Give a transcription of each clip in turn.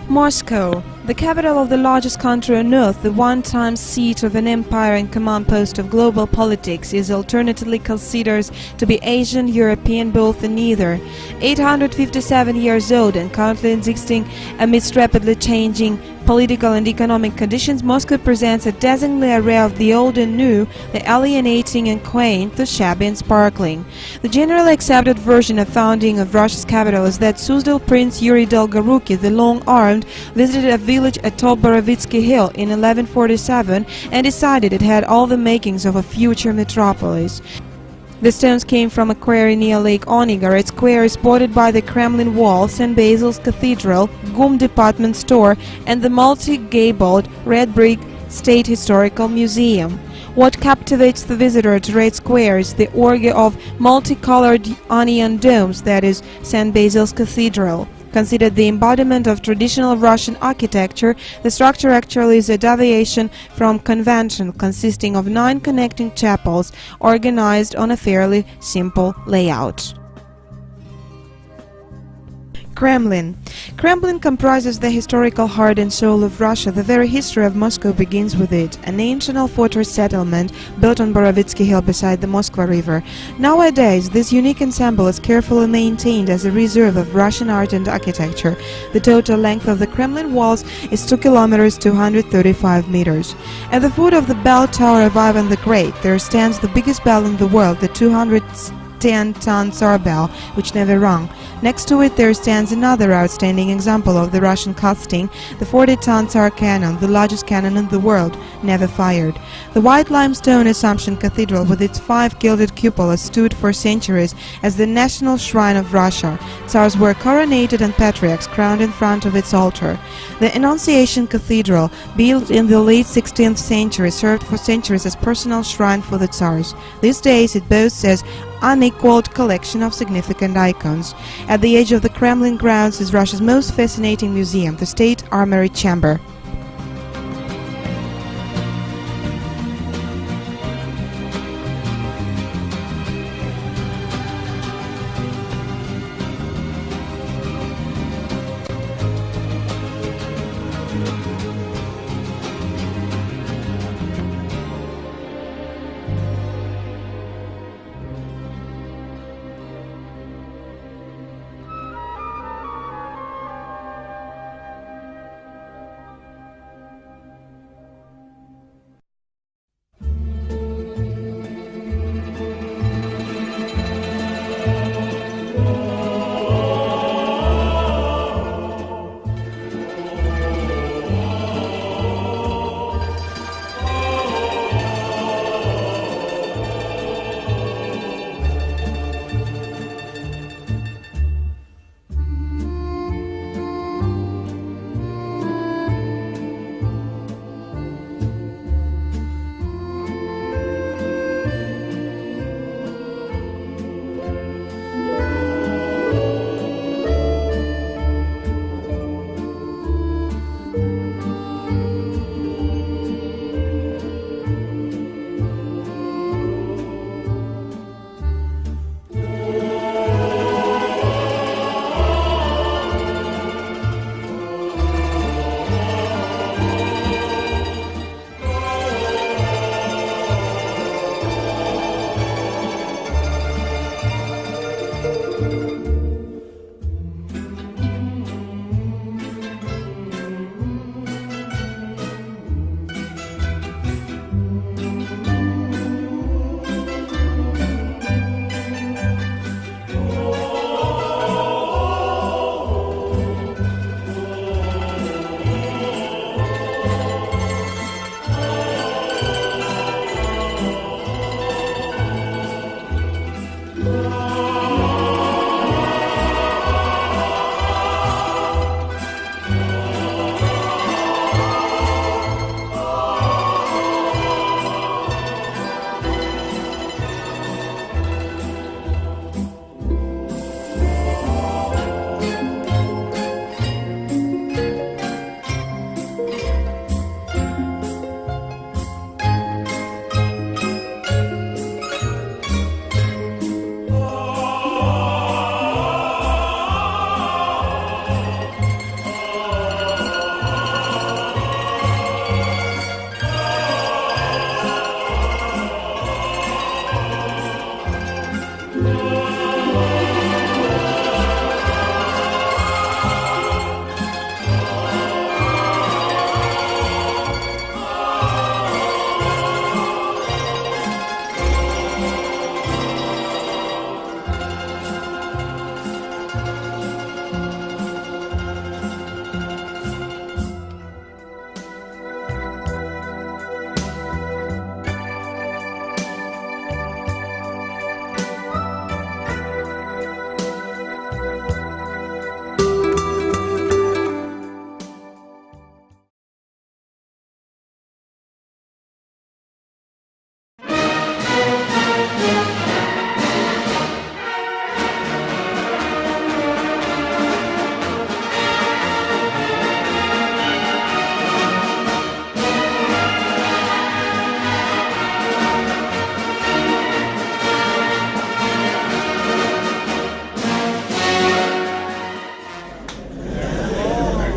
Moscow, the capital of the largest country on earth, the one-time seat of an empire and command post of global politics, is alternately considered to be Asian, European, both and neither. 857 years old and currently existing amidst rapidly changing political and economic conditions, Moscow presents a dazzling array of the old and new, the alienating and quaint, the shabby and sparkling. The generally accepted version of founding of Russia's capital is that Suzdal Prince Yuri Dolgoruki, the long-armed, visited a village atop Borovitsky Hill in 1147 and decided it had all the makings of a future metropolis. The stones came from a quarry near Lake Onega. Its square is bordered by the Kremlin Wall, St. Basil's Cathedral, GUM department store, and the multi-gabled red brick State Historical Museum. What captivates the visitor to Red Square is the orgy of multicolored onion domes, that is, St. Basil's Cathedral. Considered the embodiment of traditional Russian architecture, the structure actually is a deviation from convention, consisting of 9 connecting chapels organized on a fairly simple layout. Kremlin. Kremlin comprises the historical heart and soul of Russia. The very history of Moscow begins with it, an ancient fortress settlement built on Borovitsky Hill beside the Moskva River. Nowadays, this unique ensemble is carefully maintained as a reserve of Russian art and architecture. The total length of the Kremlin walls is 2 kilometers 235 meters. At the foot of the bell tower of Ivan the Great, there stands the biggest bell in the world, the 210-ton Tsar bell, which never rung. Next to it there stands another outstanding example of the Russian casting, the 40-ton Tsar cannon, the largest cannon in the world, never fired. The white limestone Assumption Cathedral with its 5 gilded cupolas stood for centuries as the national shrine of Russia. Tsars were coronated and patriarchs crowned in front of its altar. The Annunciation Cathedral, built in the late 16th century, served for centuries as personal shrine for the Tsars. These days it boasts an unequaled collection of significant icons. At the edge of the Kremlin grounds is Russia's most fascinating museum, the State Armory Chamber.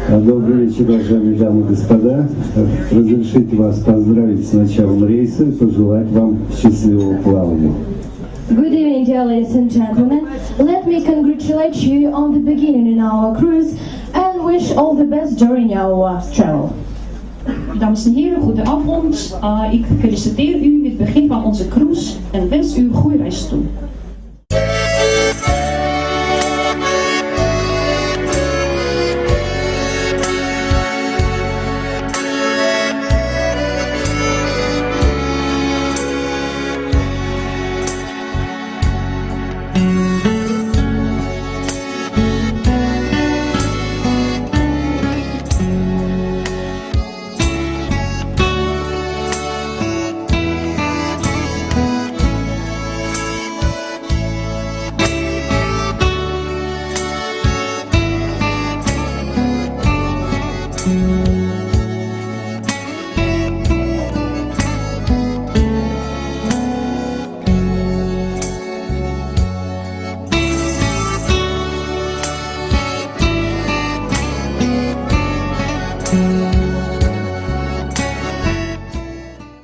Добрый вечер, уважаемые дамы и господа. Разрешите вас поздравить с началом рейса и пожелать вам счастливого плавания. Good evening, dear ladies and gentlemen. Let me congratulate you on the beginning in our cruise and wish all the best during our travel. Dames en heren, goedenavond. Ik feliciteer u met het begin van onze cruise en wens u een goede reis toe.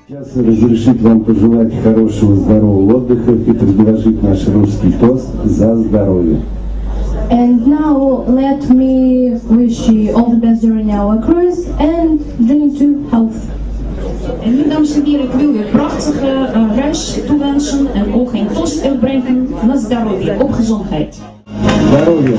Сейчас разрешить вам пожелать хорошего, здорового отдыха и предложить наш русский тост за здоровье. And now let me wish you all the best during our cruise and drink to health. En nu, dames en heren, ik wil u een prachtige reis toewensen en ook een toast uitbrengen naar здоровье, op gezondheid. Здоровье!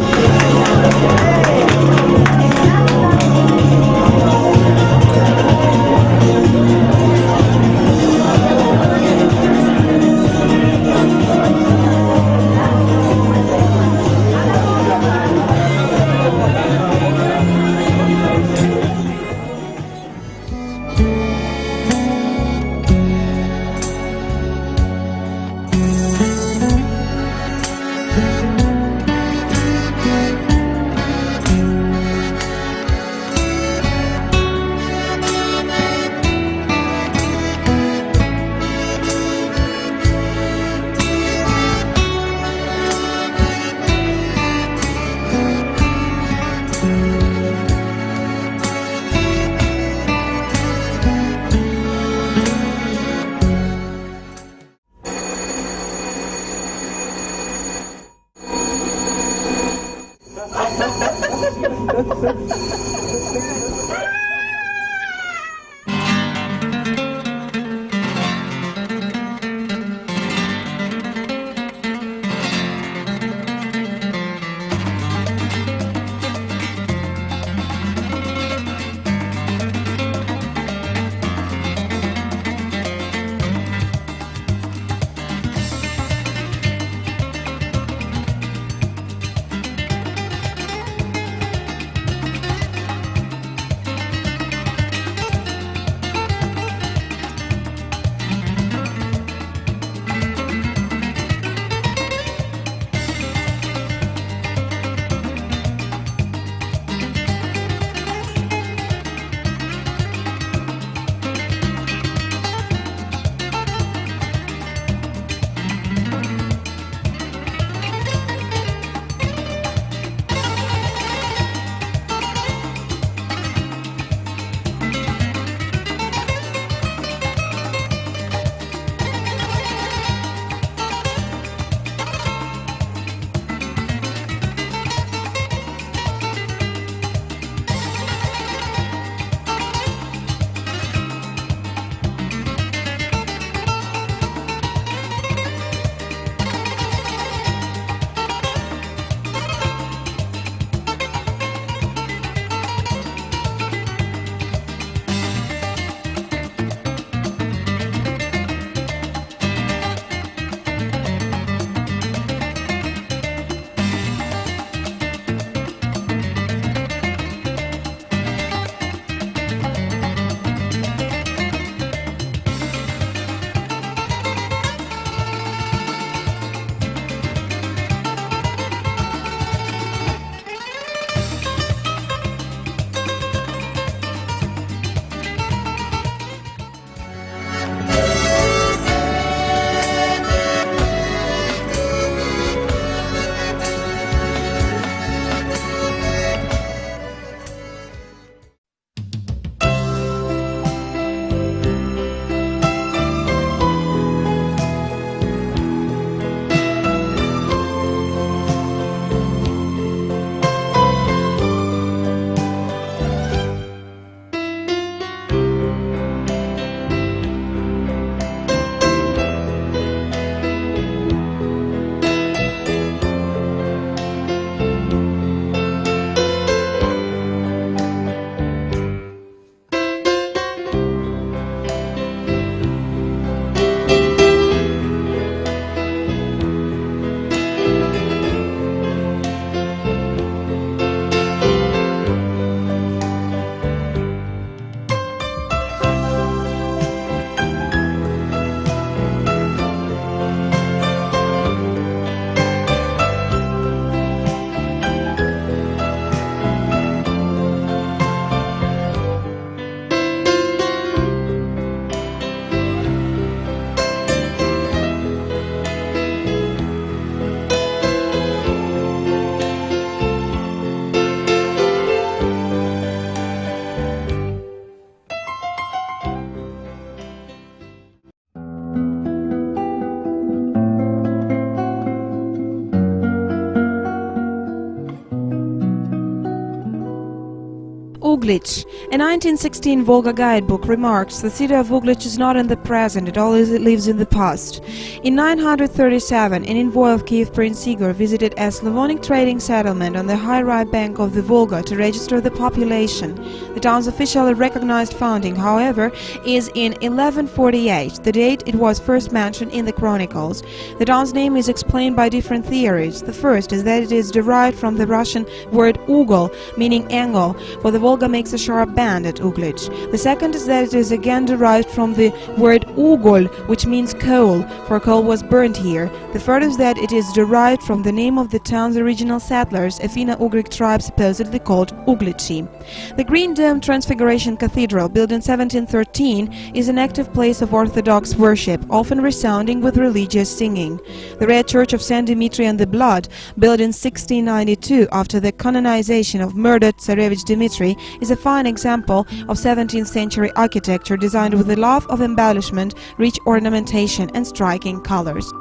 Uglitch. A 1916 Volga guidebook remarks the city of Uglitch is not in the present, it always lives in the past. In 937, an envoy of Kiev Prince Igor visited a Slavonic trading settlement on the high right bank of the Volga to register the population. The town's officially recognized founding, however, is in 1148, the date it was first mentioned in the chronicles. The town's name is explained by different theories. The first is that it is derived from the Russian word ugol, meaning angle, for the Volga makes a sharp bend at Uglitch. The second is that it is again derived from the word ugol, which means coal, for coal was burnt here. The third is that it is derived from the name of the town's original settlers, a Finno-Ugric tribe supposedly called Uglici. The Green Dome Transfiguration Cathedral, built in 1713, is an active place of Orthodox worship, often resounding with religious singing. The Red Church of St. Dimitri and the Blood, built in 1692 after the canonization of murdered Tsarevich Dmitri, is a fine example of 17th century architecture designed with the love of embellishment, rich ornamentation and striking colors.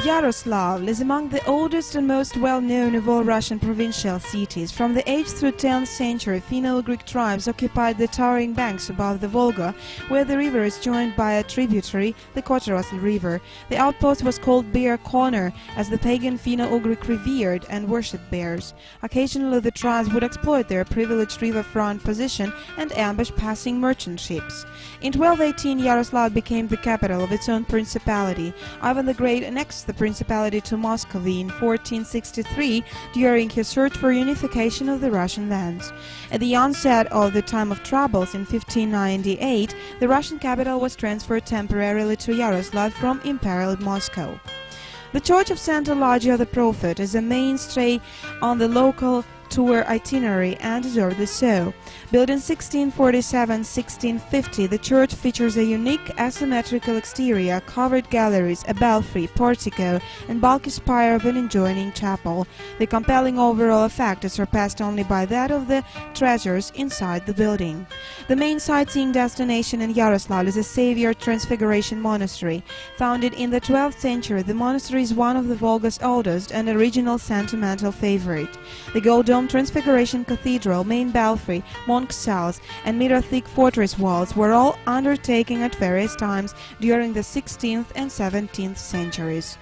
Yaroslavl is among the oldest and most well-known of all Russian provincial cities. From the 8th through 10th century, Finno-Ugric tribes occupied the towering banks above the Volga, where the river is joined by a tributary, the Kotorosl River. The outpost was called Bear Corner, as the pagan Finno-Ugric revered and worshipped bears. Occasionally, the tribes would exploit their privileged riverfront position and ambush passing merchant ships. In 1218, Yaroslavl became the capital of its own principality. Ivan the Great annexed the principality to Muscovy in 1463 during his search for unification of the Russian lands. At the onset of the time of troubles in 1598, the Russian capital was transferred temporarily to Yaroslavl from Imperial Moscow. The Church of Santa Lagia the Prophet is a mainstay on the local tour itinerary, and deservedly so. Built in 1647-1650, the church features a unique asymmetrical exterior, covered galleries, a belfry, portico, and bulky spire of an adjoining chapel. The compelling overall effect is surpassed only by that of the treasures inside the building. The main sightseeing destination in Yaroslavl is a Savior Transfiguration Monastery. Founded in the 12th century, the monastery is one of the Volga's oldest and original sentimental favorite. The Gold Dome Transfiguration Cathedral, main belfry, monk cells, and meter-thick fortress walls were all undertaken at various times during the 16th and 17th centuries.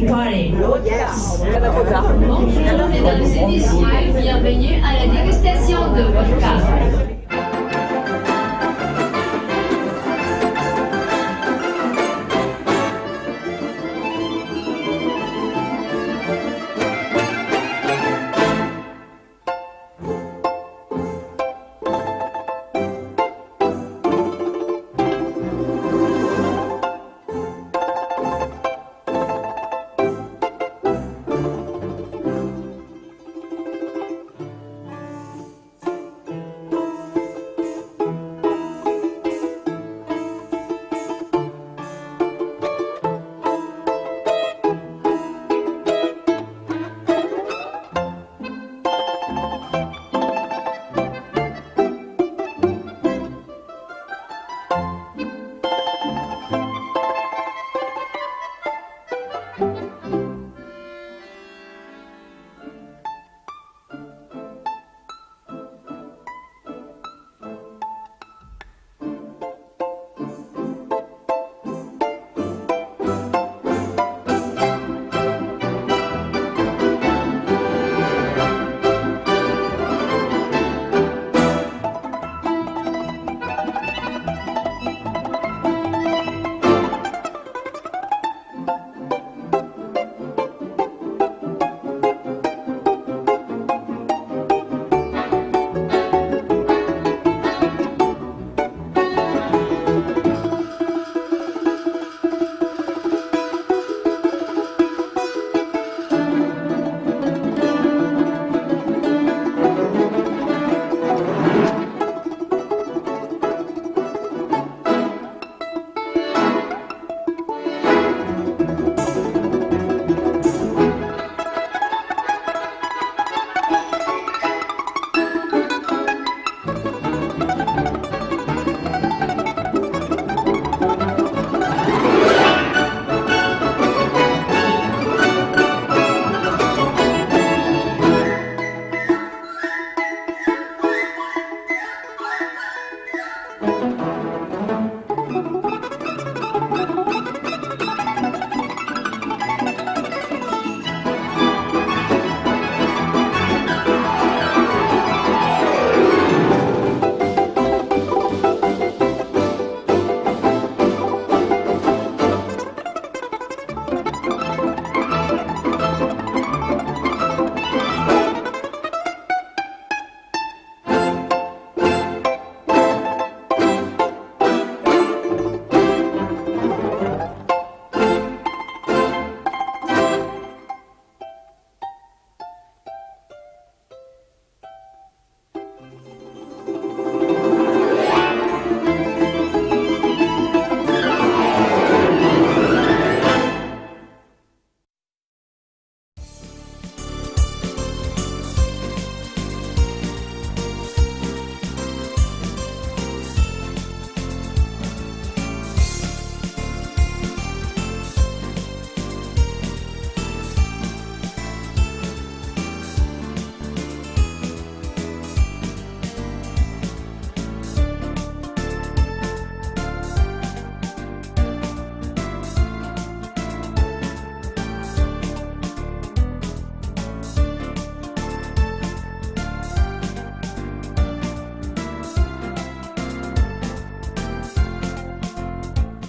party. Bonjour mesdames et messieurs, bienvenue à la dégustation de vodka.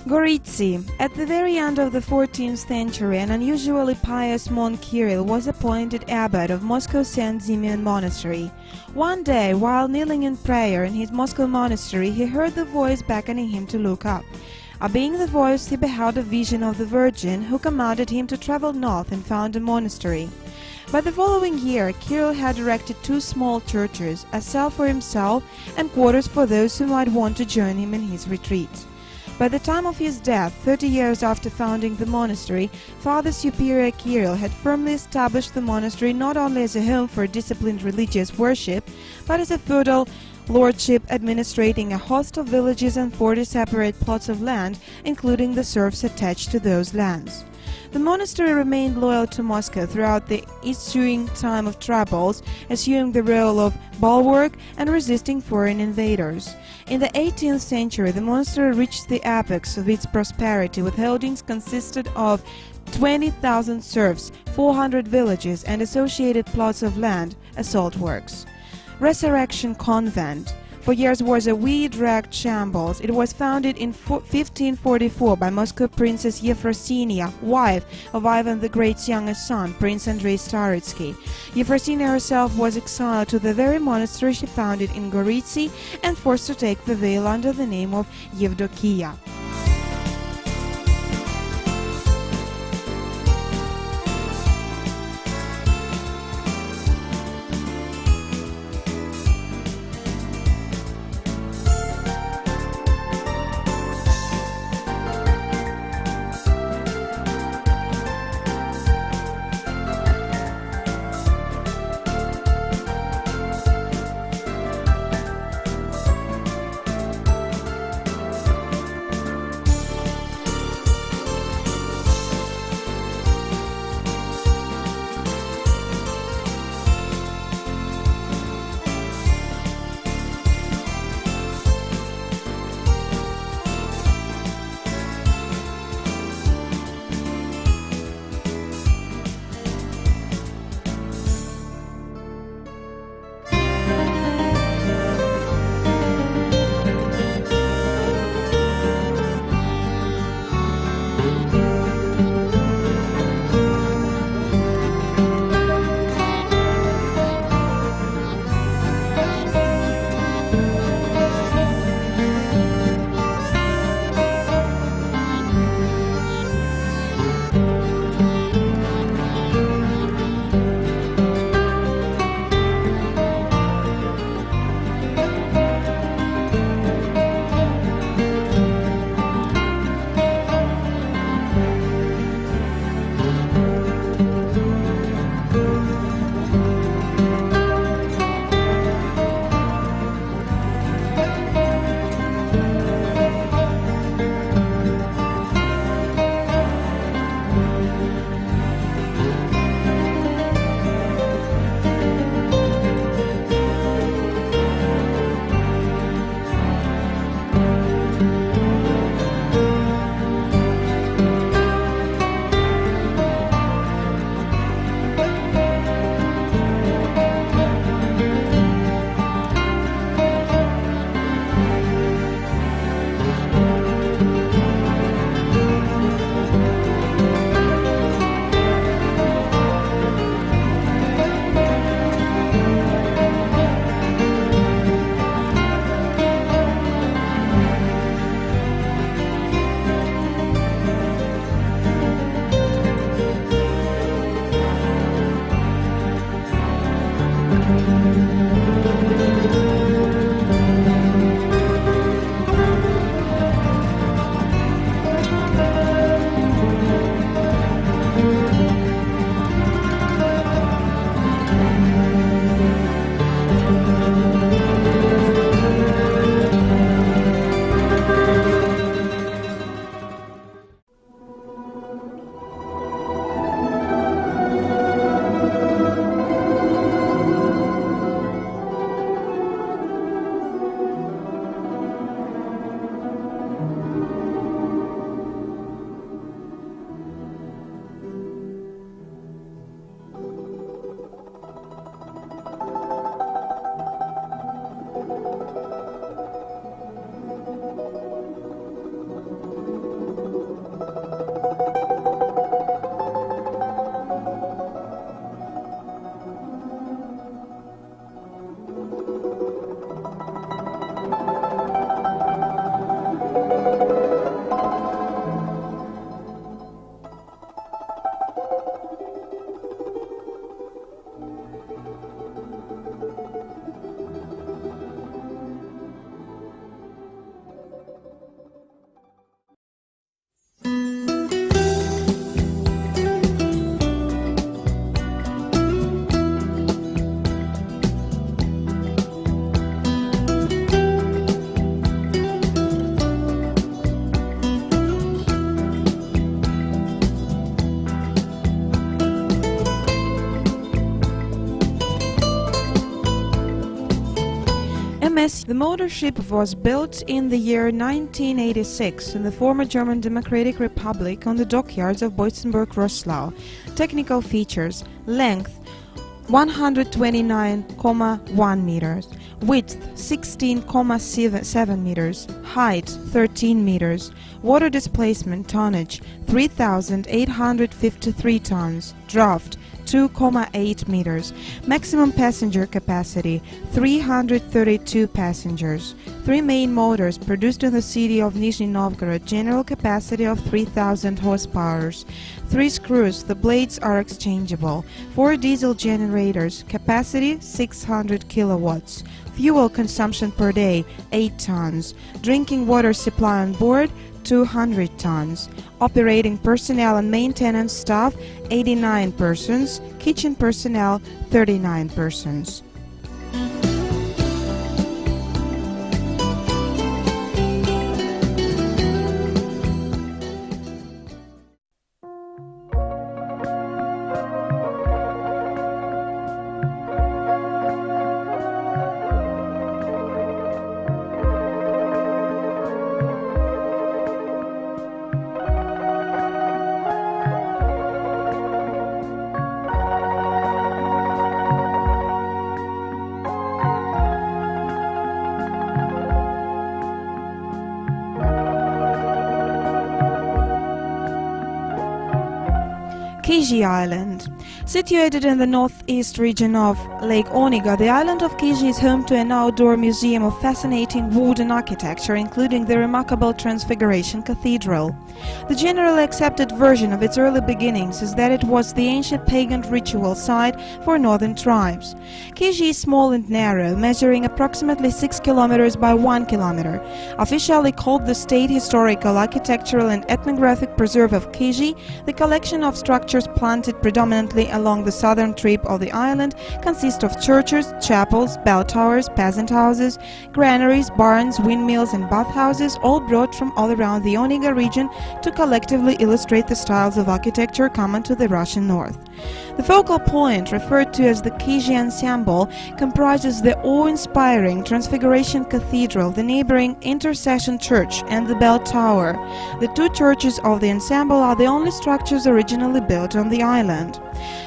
Goritsi. At the very end of the 14th century, an unusually pious monk Kirill was appointed abbot of Moscow St. Simeon Monastery. One day, while kneeling in prayer in his Moscow monastery, he heard the voice beckoning him to look up. Obeying the voice, he beheld a vision of the Virgin, who commanded him to travel north and found a monastery. By the following year, Kirill had erected 2 small churches, a cell for himself and quarters for those who might want to join him in his retreat. By the time of his death, 30 years after founding the monastery, Father Superior Kirill had firmly established the monastery not only as a home for disciplined religious worship, but as a feudal lordship administrating a host of villages and 40 separate plots of land, including the serfs attached to those lands. The monastery remained loyal to Moscow throughout the ensuing time of troubles, assuming the role of bulwark and resisting foreign invaders. In the 18th century, the monastery reached the apex of its prosperity, with holdings consisted of 20,000 serfs, 400 villages and associated plots of land, assault works. Resurrection Convent. For years was a weed-racked shambles. It was founded in 1544 by Moscow Princess Yefrosinia, wife of Ivan the Great's youngest son, Prince Andrei Staritsky. Yefrosinia herself was exiled to the very monastery she founded in Goritsi and forced to take the veil under the name of Yevdokia. The motor ship was built in the year 1986 in the former German Democratic Republic on the dockyards of Boitzenburg-Roslau. Technical features: length 129,1 meters, width 16,7 meters, height 13 meters, water displacement tonnage 3,853 tons, draft 2,8 meters, maximum passenger capacity 332 passengers, 3 main motors produced in the city of Nizhny Novgorod, general capacity of 3,000 horsepower, 3 screws, the blades are exchangeable, 4 diesel generators, capacity 600 kilowatts, fuel consumption per day 8 tons, drinking water supply on board 200 tons. Operating personnel and maintenance staff 89 persons, kitchen personnel 39 persons. Kizhi Island. Situated in the northeast region of Lake Onega, the island of Kizhi is home to an outdoor museum of fascinating wooden architecture, including the remarkable Transfiguration Cathedral. The generally accepted version of its early beginnings is that it was the ancient pagan ritual site for northern tribes. Kizhi is small and narrow, measuring approximately 6 kilometers by 1 kilometer. Officially called the State Historical, Architectural and Ethnographic Preserve of Kizhi, the collection of structures planted predominantly along the southern tip of the island consist of churches, chapels, bell towers, peasant houses, granaries, barns, windmills and bathhouses, all brought from all around the Onega region to collectively illustrate the styles of architecture common to the Russian north. The focal point, referred to as the Kizhi Ensemble, comprises the awe-inspiring Transfiguration Cathedral, the neighboring Intercession Church, and the Bell Tower. The 2 churches of the ensemble are the only structures originally built on the island.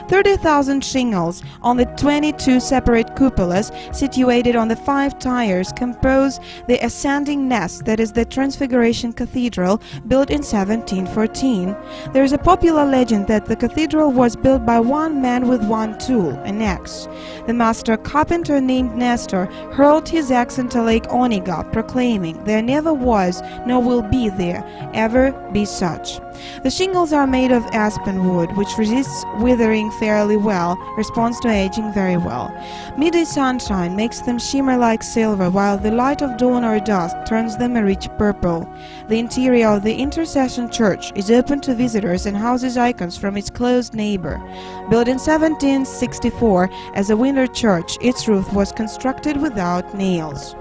30,000 shingles on the 22 separate cupolas situated on the 5 tiers compose the ascending nest that is the Transfiguration Cathedral, built in 1714. There is a popular legend that the cathedral was built by one man with one tool, an axe. The master carpenter named Nestor hurled his axe into Lake Onega, proclaiming, "There never was, nor will be there, ever be such." The shingles are made of aspen wood, which resists withering fairly well, responds to aging very well. Midday sunshine makes them shimmer like silver, while the light of dawn or dusk turns them a rich purple. The interior of the Intercession Church is open to visitors and houses icons from its close neighbor. Built in 1764 as a winter church, its roof was constructed without nails.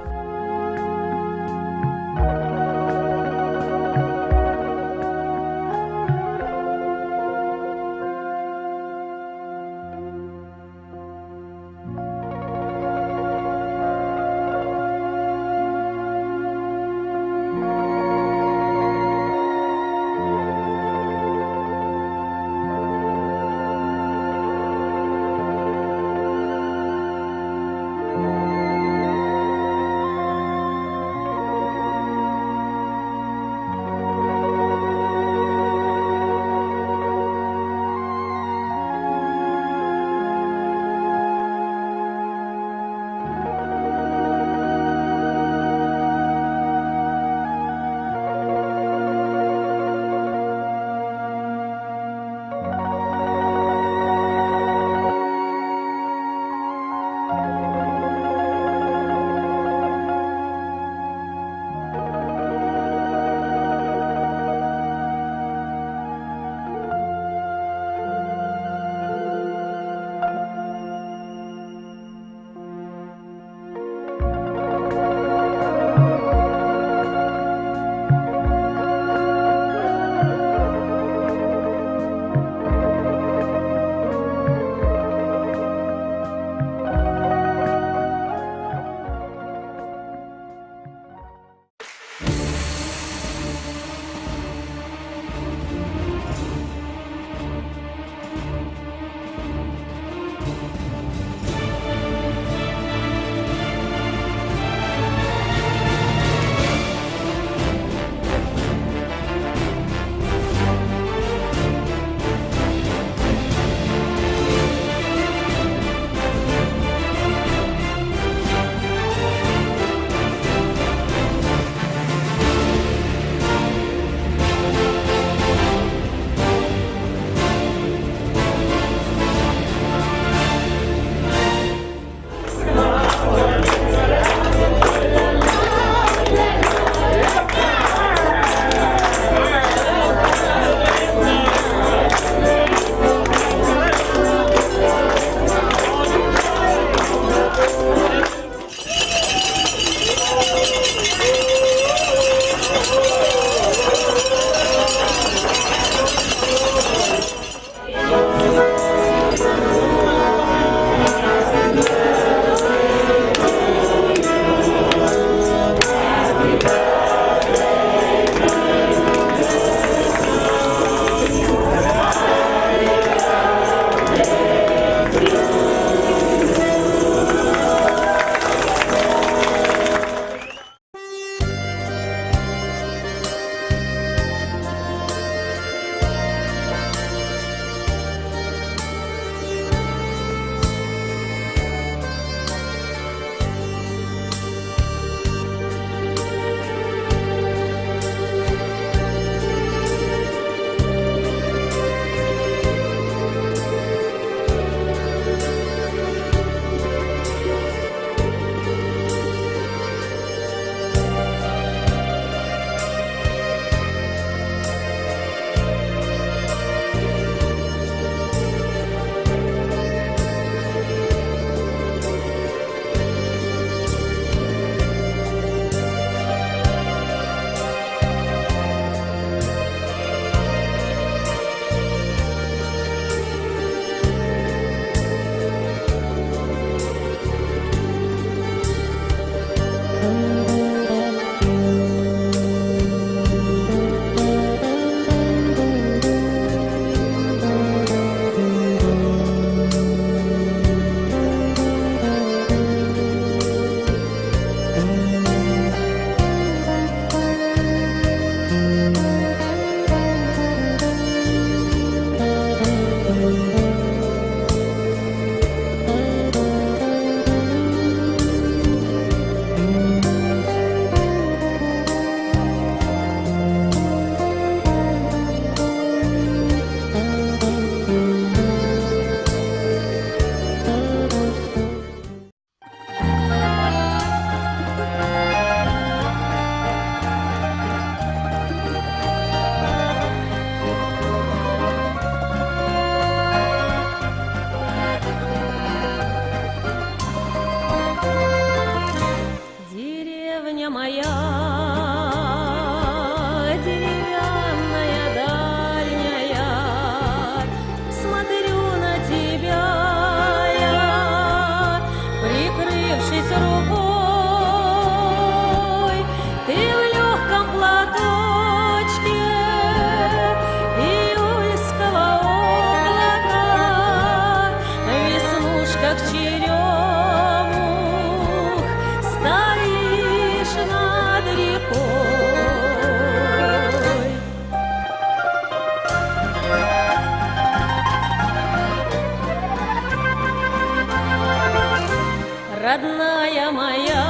родная моя,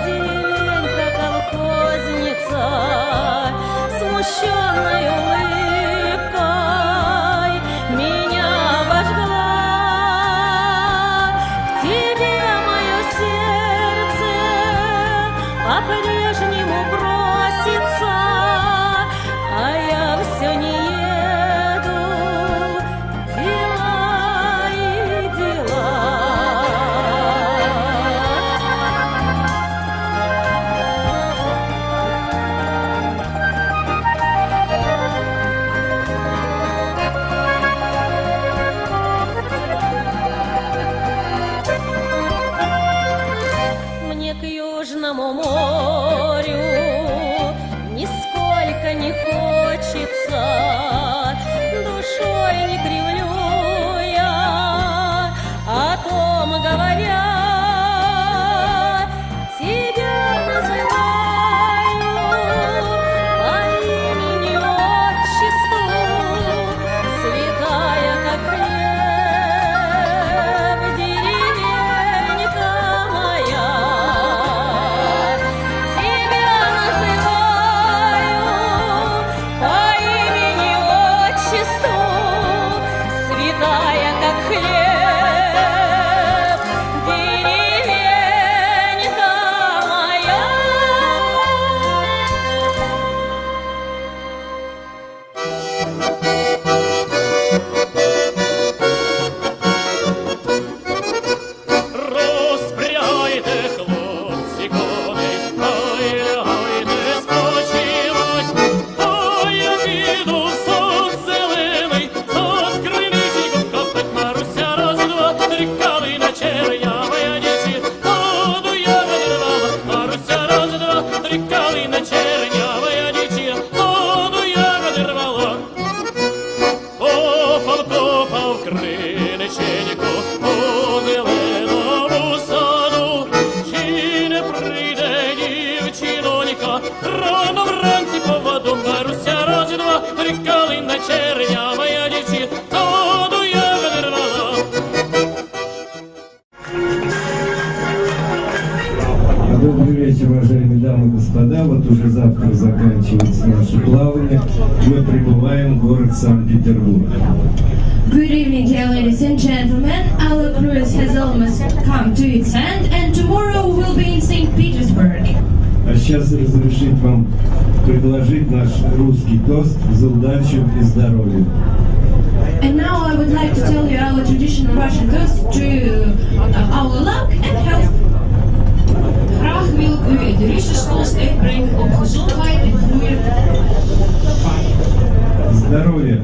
деревенька-колхозница, смущенной улыбкой меня обожгла. К тебе мое сердце по-прежнему просится, а я все не еду, дела и дела. Мне к Южному морю нисколько не хочется, душой не кривлю я, о том говоря, тебя называю по имени отчеству, святая как хлеб, деревенька моя. Тебя называю по имени отчеству, святая как хлеб, деревенька моя. Розпряйте, хлопці, коней, ой, лягайте спочивать, ой, я піду в сад зелений, сад криницьком копать, Маруся, раз, два, три, калина чернявая дівчина, воду я відрвала, Маруся, раз, два, три, калина чернявая дівчина, воду я відрвала. Копав криниченьку у зеленому саду, чи не прийде дівчинонька, рано вранці по воду, Маруся, раз, два, три, калина чернявая дівчина, воду я відрвала. Добрый вечер, уважаемые дамы и господа. Вот уже завтра заканчивается наше плавание. Мы прибываем в город Санкт-Петербург. Good evening, dear ladies and gentlemen. Our cruise has almost come to its end, and tomorrow we'll be in St. Petersburg. А сейчас разрешить вам предложить наш русский тост за удачу и здоровье. And now I would like to tell you our traditional Russian toast to our luck and health. Graag wil ik u de Russische toast uitbrengen op gezondheid en groei. Здоровье!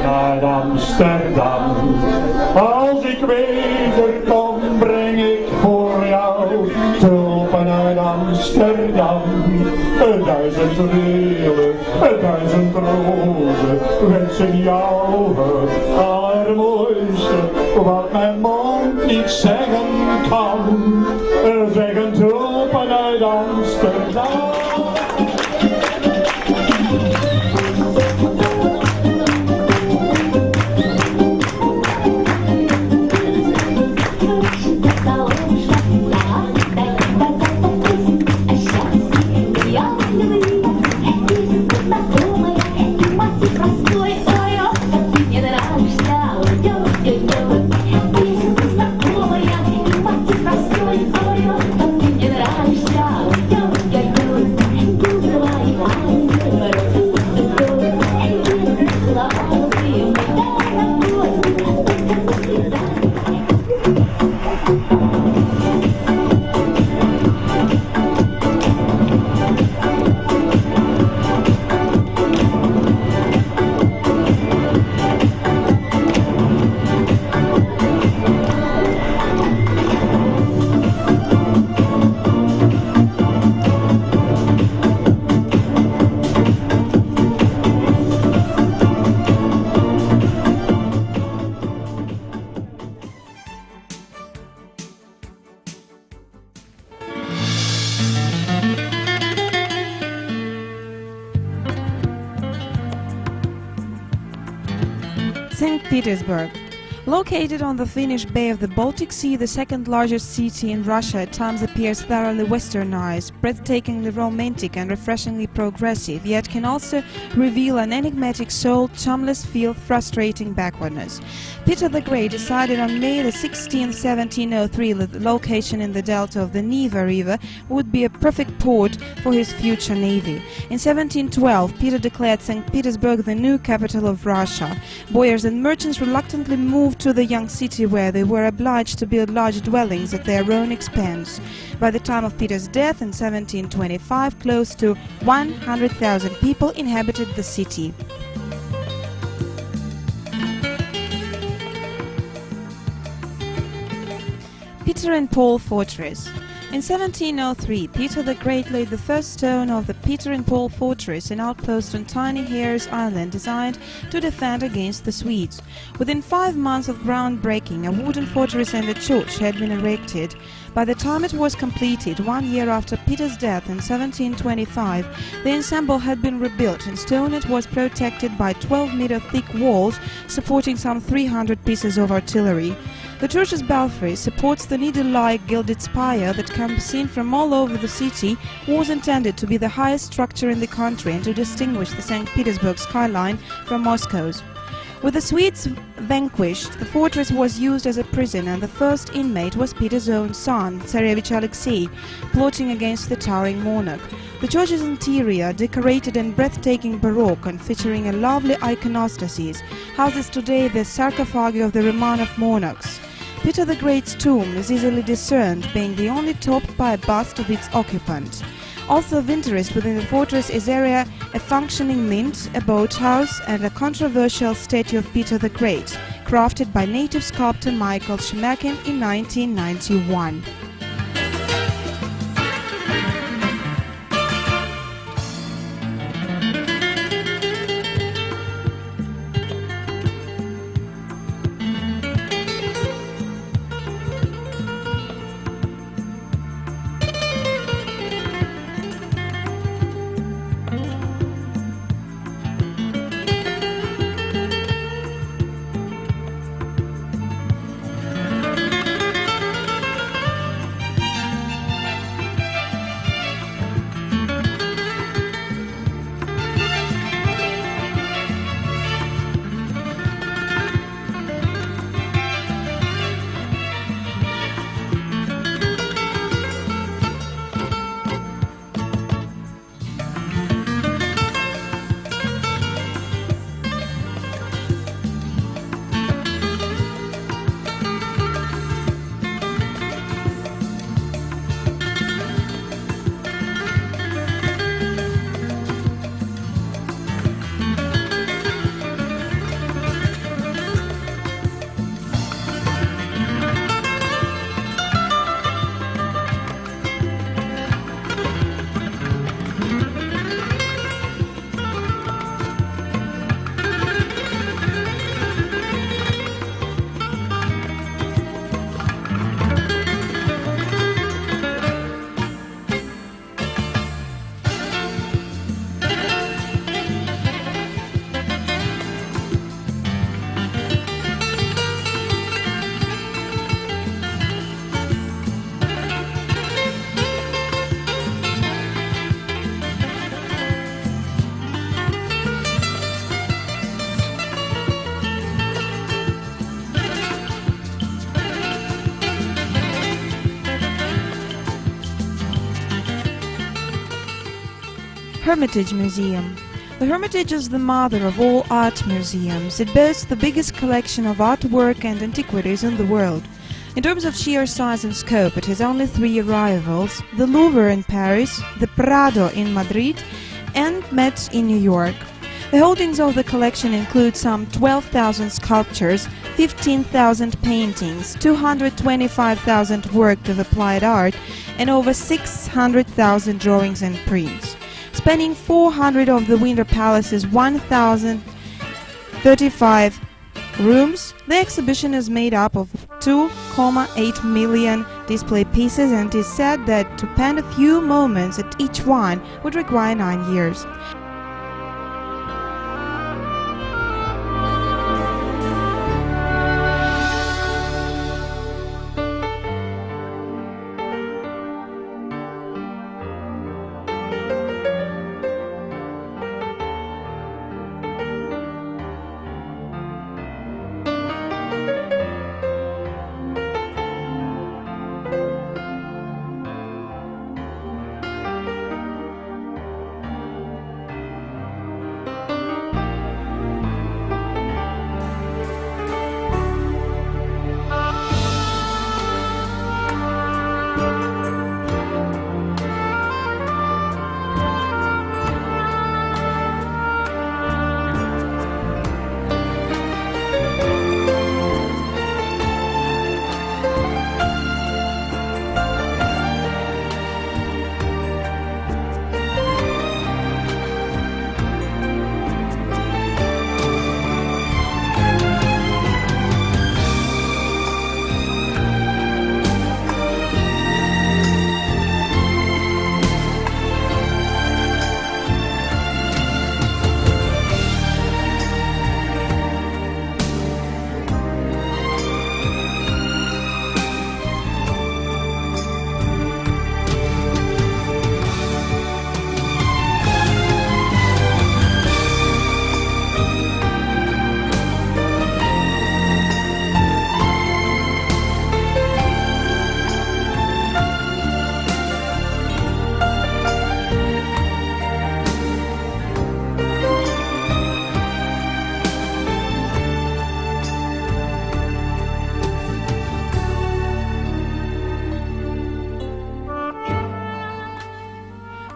Naar Amsterdam, als ik wederkom, breng ik voor jou tulpen uit Amsterdam. 1000 wielen, 1000 rozen, wens ik jou het allermooiste, wat mijn mond niet zeggen kan. Zeggen tulpen uit Amsterdam. St. Petersburg. Located on the Finnish Bay of the Baltic Sea, the second largest city in Russia at times appears thoroughly westernized, breathtakingly romantic and refreshingly progressive, yet can also reveal an enigmatic soul, charmless feel, frustrating backwardness. Peter the Great decided on May 16, 1703 that the location in the delta of the Neva River would be a perfect port for his future navy. In 1712, Peter declared St. Petersburg the new capital of Russia. Boyars and merchants reluctantly moved to the young city, where they were obliged to build large dwellings at their own expense. By the time of Peter's death in 1725, close to 100,000 people inhabited the city. Peter and Paul Fortress. In 1703, Peter the Great laid the first stone of the Peter and Paul Fortress, an outpost on Tiny Hare's Island designed to defend against the Swedes. Within 5 months of groundbreaking, a wooden fortress and a church had been erected. By the time it was completed, 1 year after Peter's death in 1725, the ensemble had been rebuilt. In stone it was protected by 12-meter thick walls supporting some 300 pieces of artillery. The church's belfry supports the needle-like gilded spire that can be seen from all over the city, was intended to be the highest structure in the country and to distinguish the St. Petersburg skyline from Moscow's. With the Swedes vanquished, the fortress was used as a prison, and the first inmate was Peter's own son, Tsarevich Alexei, plotting against the towering monarch. The church's interior, decorated in breathtaking Baroque and featuring a lovely iconostasis, houses today the sarcophagi of the Romanov monarchs. Peter the Great's tomb is easily discerned, being the only topped by a bust of its occupant. Also of interest within the fortress is area a functioning mint, a boathouse, and a controversial statue of Peter the Great, crafted by native sculptor Michael Shemakin in 1991. Hermitage Museum. The Hermitage is the mother of all art museums. It boasts the biggest collection of artwork and antiquities in the world. In terms of sheer size and scope, it has only 3 rivals: the Louvre in Paris, the Prado in Madrid, and Met in New York. The holdings of the collection include some 12,000 sculptures, 15,000 paintings, 225,000 works of applied art, and over 600,000 drawings and prints. Spanning 400 of the Winter Palace's 1,035 rooms, the exhibition is made up of 2.8 million display pieces and is said that to spend a few moments at each one would require 9 years.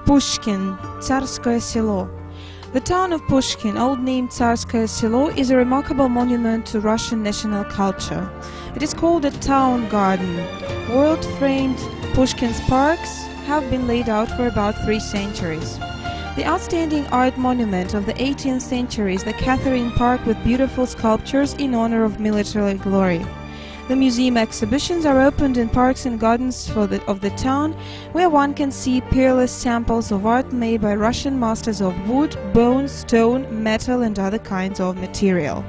Pushkin, Tsarskoye Selo. The town of Pushkin, old name Tsarskoye Selo, is a remarkable monument to Russian national culture. It is called a town garden. World-famed Pushkin's parks have been laid out for about 3 centuries. The outstanding art monument of the 18th century is the Catherine Park with beautiful sculptures in honor of military glory. The museum exhibitions are opened in parks and gardens of the town, where one can see peerless samples of art made by Russian masters of wood, bone, stone, metal and other kinds of material.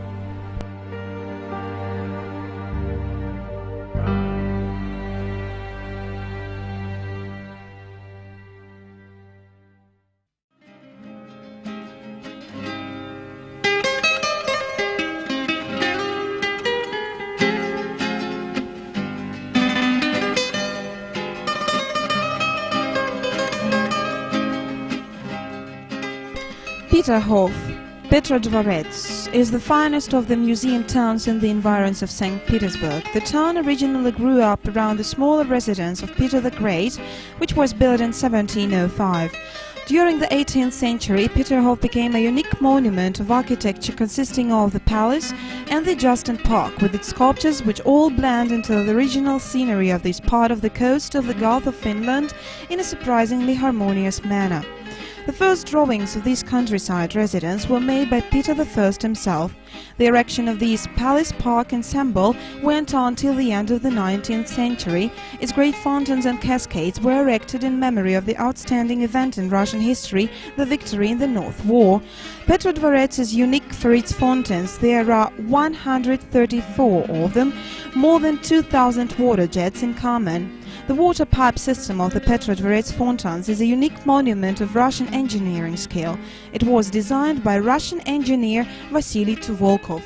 Peterhof, Petrodvorets, is the finest of the museum towns in the environs of St. Petersburg. The town originally grew up around the smaller residence of Peter the Great, which was built in 1705. During the 18th century, Peterhof became a unique monument of architecture consisting of the palace and the adjacent park, with its sculptures which all blend into the regional scenery of this part of the coast of the Gulf of Finland in a surprisingly harmonious manner. The first drawings of this countryside residence were made by Peter I himself. The erection of this palace park ensemble went on till the end of the 19th century. Its great fountains and cascades were erected in memory of the outstanding event in Russian history, the victory in the North War. Petrodvorets is unique for its fountains. There are 134 of them, more than 2,000 water jets in common. The water pipe system of the Petrodvorets fountains is a unique monument of Russian engineering skill. It was designed by Russian engineer Vasily Tuvolkov.